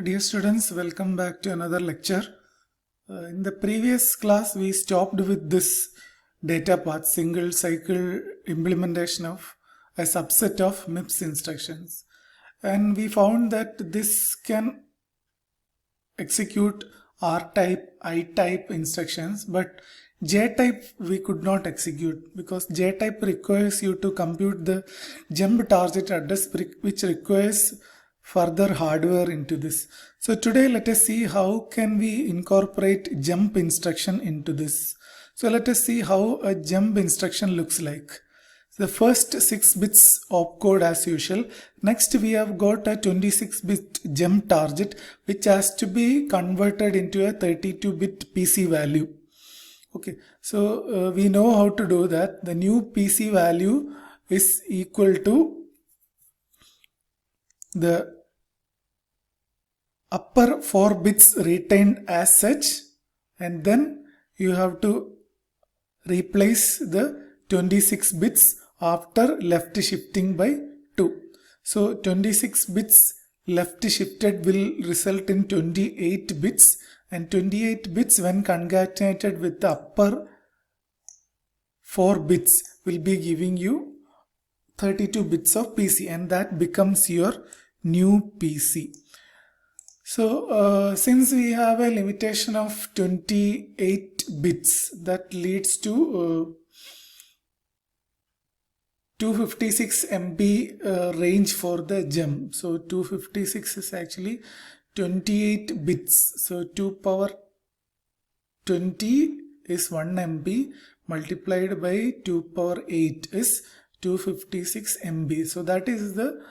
Dear students, welcome back to another lecture. In the previous class, we stopped with this data path, single cycle implementation of a subset of MIPS instructions. And we found that this can execute R-type, I-type instructions, but J-type we could not execute because J-type requires you to compute the jump target address, which requires further hardware into this. So today let us see how can we incorporate jump instruction into this. So let us see how a jump instruction looks like. The first 6 bits opcode as usual. Next we have got a 26-bit jump target which has to be converted into a 32-bit PC value. Okay, so we know how to do that. The new PC value is equal to the upper 4 bits retained as such, and then you have to replace the 26 bits after left shifting by 2. So 26 bits left shifted will result in 28 bits, and 28 bits when concatenated with the upper 4 bits will be giving you 32 bits of PC, and that becomes your new PC. So since we have a limitation of 28 bits, that leads to 256 MB range for the jump. So 256 is actually 28 bits. So 2 power 20 is 1 MB multiplied by 2 power 8 is 256 MB. So that is the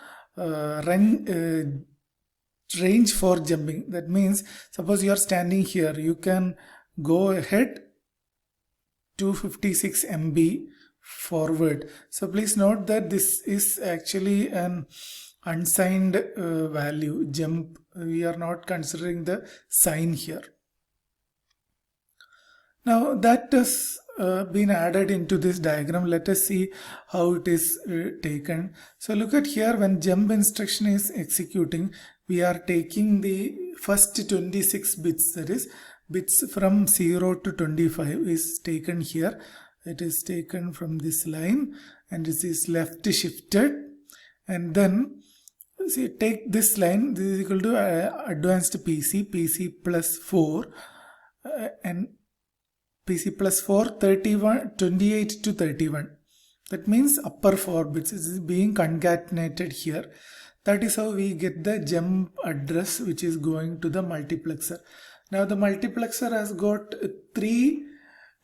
range for jumping. That means suppose you are standing here, you can go ahead 256 MB forward. So please note that this is actually an unsigned value jump. We are not considering the sign here. Now that has been added into this diagram. Let us see how it is taken. So look at here, when jump instruction is executing, we are taking the first 26 bits, that is bits from 0 to 25 is taken here. It is taken from this line and this is left shifted, and then see, take this line, this is equal to advanced PC plus 4 and PC plus 4, 31, 28 to 31. That means upper 4 bits is being concatenated here. That is how we get the jump address which is going to the multiplexer. Now the multiplexer has got 3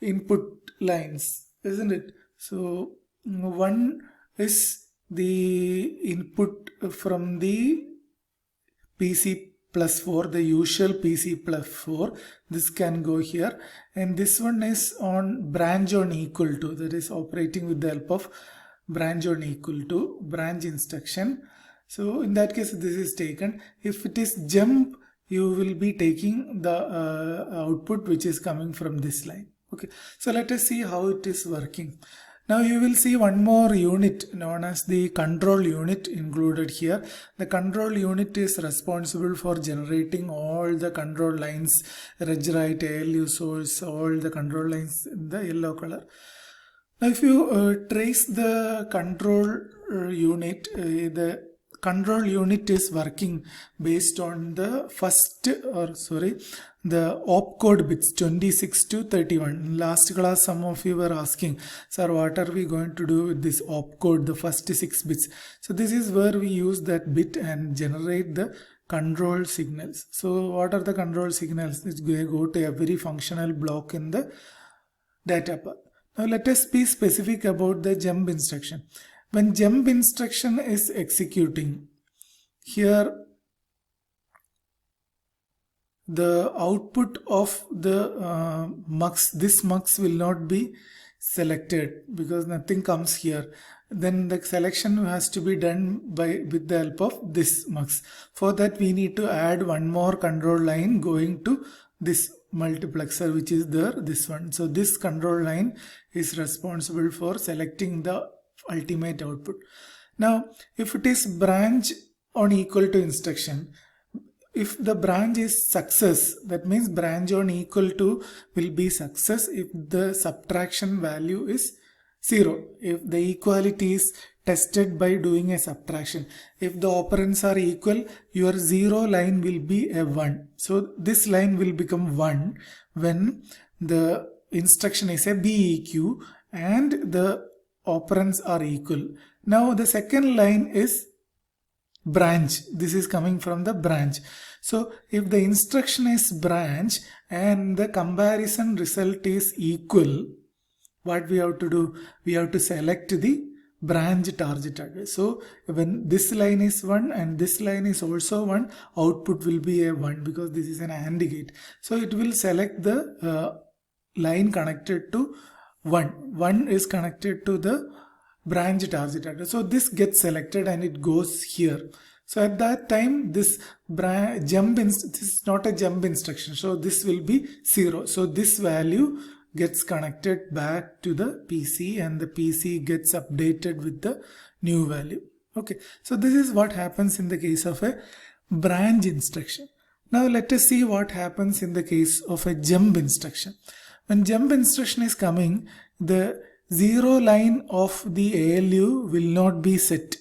input lines, isn't it? So one is the input from the PC plus 4, the usual PC plus 4, this can go here, and this one is on branch on equal to, that is operating with the help of branch on equal to branch instruction. So in that case this is taken. If it is jump, you will be taking the output which is coming from this line. Okay, so let us see how it is working. Now you will see one more unit known as the control unit included here. The control unit is responsible for generating all the control lines, read-write, ALU source, all the control lines in the yellow color. Now if you trace the control unit, the control unit is working based on the the opcode bits 26 to 31. Last class some of you were asking, sir, what are we going to do with this opcode, the first 6 bits? So this is where we use that bit and generate the control signals. So what are the control signals? They go to every functional block in the data path. Now let us be specific about the jump instruction. When jump instruction is executing, here the output of the mux, this mux will not be selected because nothing comes here. Then the selection has to be done with the help of this mux. For that we need to add one more control line going to this multiplexer which is there, this one. So this control line is responsible for selecting the ultimate output. Now if it is branch on equal to instruction, if the branch is success, that means branch on equal to will be success if the subtraction value is 0. If the equality is tested by doing a subtraction. If the operands are equal, your 0 line will be a 1. So this line will become 1 when the instruction is a BEQ and the operands are equal. Now the second line is branch. This is coming from the branch. So if the instruction is branch and the comparison result is equal, what we have to do? We have to select the branch target address. So when this line is 1 and this line is also 1, output will be a 1 because this is an AND gate. So it will select the line connected to 1. 1 is connected to the branch target address. So this gets selected and it goes here. So at that time this this is not a jump instruction. So this will be 0. So this value gets connected back to the PC and the PC gets updated with the new value. Okay, so this is what happens in the case of a branch instruction. Now let us see what happens in the case of a jump instruction. When jump instruction is coming, the 0 line of the ALU will not be set.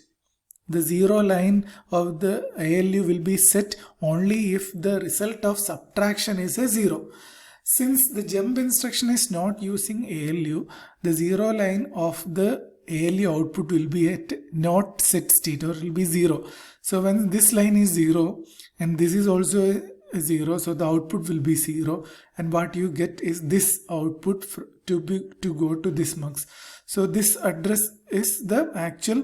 The 0 line of the ALU will be set only if the result of subtraction is a 0. Since the jump instruction is not using ALU, the 0 line of the ALU output will be at not set state or will be 0. So when this line is 0 and this is also a 0, so the output will be 0, and what you get is this output to go to this mux. So this address is the actual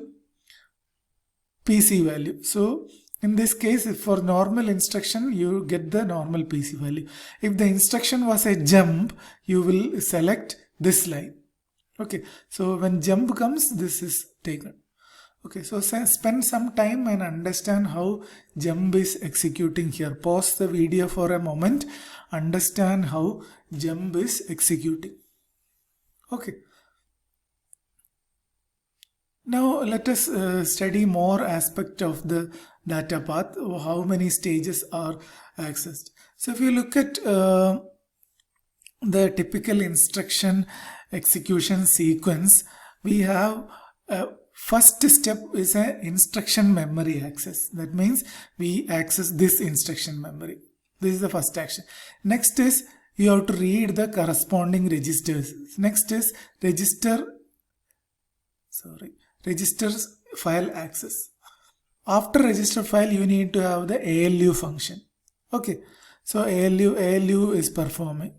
PC value. So in this case, if for normal instruction, you get the normal PC value. If the instruction was a jump, you will select this line. Okay, so when jump comes, this is taken. Okay, so spend some time and understand how jump is executing here. Pause the video for a moment. Understand how jump is executing. Okay. Now let us study more aspect of the data path, how many stages are accessed. So if you look at the typical instruction execution sequence, we have first step is an instruction memory access. That means we access this instruction memory. This is the first action. Next is you have to read the corresponding registers. Next is register file access. After register file, you need to have the ALU function. Okay, so ALU is performing.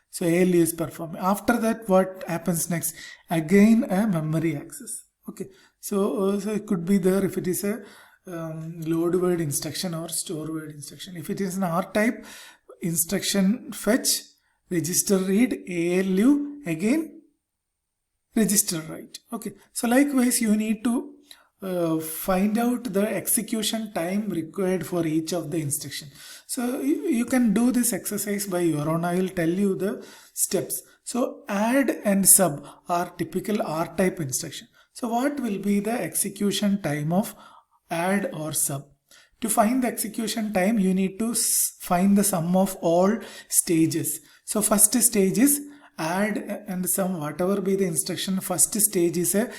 So ALU is performing. After that, what happens next? Again, a memory access. Okay, so it could be there if it is a load word instruction or store word instruction. If it is an R type, instruction fetch, register read, ALU, again register write. Okay, so likewise you need to find out the execution time required for each of the instruction. So you can do this exercise by your own. I will tell you the steps. So add and sub are typical R type instruction. So what will be the execution time of add or sub? To find the execution time, you need to find the sum of all stages. So first stage is add and sum, whatever be the instruction. First stage is a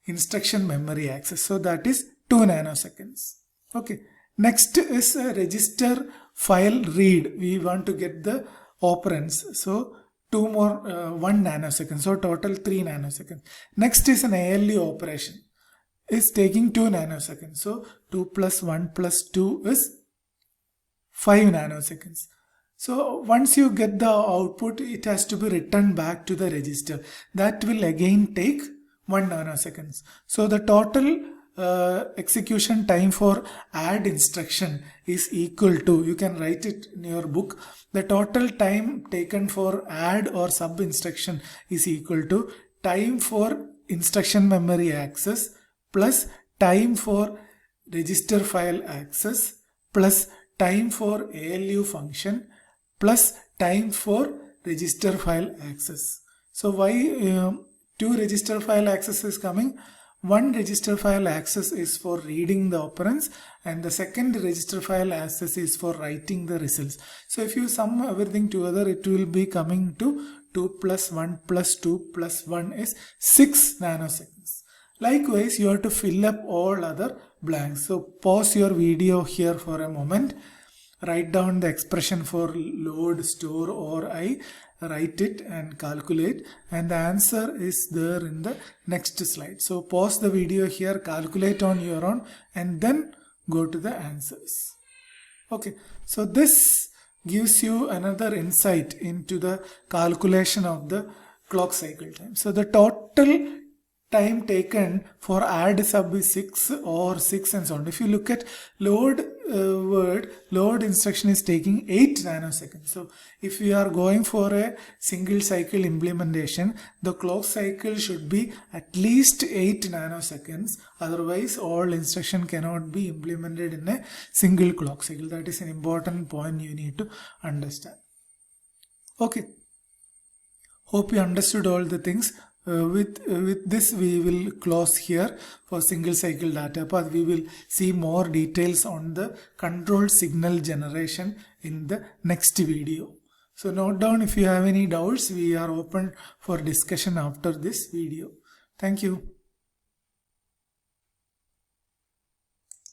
instruction memory access. So that is 2 nanoseconds. Okay. Next is a register file read. We want to get the operands. So 1 nanosecond. So total 3 nanoseconds. Next is an ALU operation. Is taking 2 nanoseconds. So 2 plus 1 plus 2 is 5 nanoseconds. So once you get the output, it has to be returned back to the register. That will again take 1 nanoseconds. So the total execution time for add instruction is equal to, you can write it in your book, the total time taken for add or sub instruction is equal to time for instruction memory access plus time for register file access plus time for ALU function plus time for register file access. So why 2 register file access is coming? one register file access is for reading the operands and the second register file access is for writing the results. So if you sum everything together, it will be coming to 2 plus 1 plus 2 plus 1 is 6 nanoseconds. Likewise, you have to fill up all other blanks. So pause your video here for a moment. Write down the expression for load, store, or I. Write it and calculate, and the answer is there in the next slide. So pause the video here, calculate on your own, and then go to the answers. Okay, so this gives you another insight into the calculation of the clock cycle time. So the total time taken for add sub is 6 or 6 and so on. If you look at load load instruction is taking 8 nanoseconds. So if we are going for a single cycle implementation, the clock cycle should be at least 8 nanoseconds. Otherwise, all instruction cannot be implemented in a single clock cycle. That is an important point you need to understand. Okay. Hope you understood all the things. With this we will close here for single cycle data path. We will see more details on the control signal generation in the next video. So note down if you have any doubts. We are open for discussion after this video. Thank you.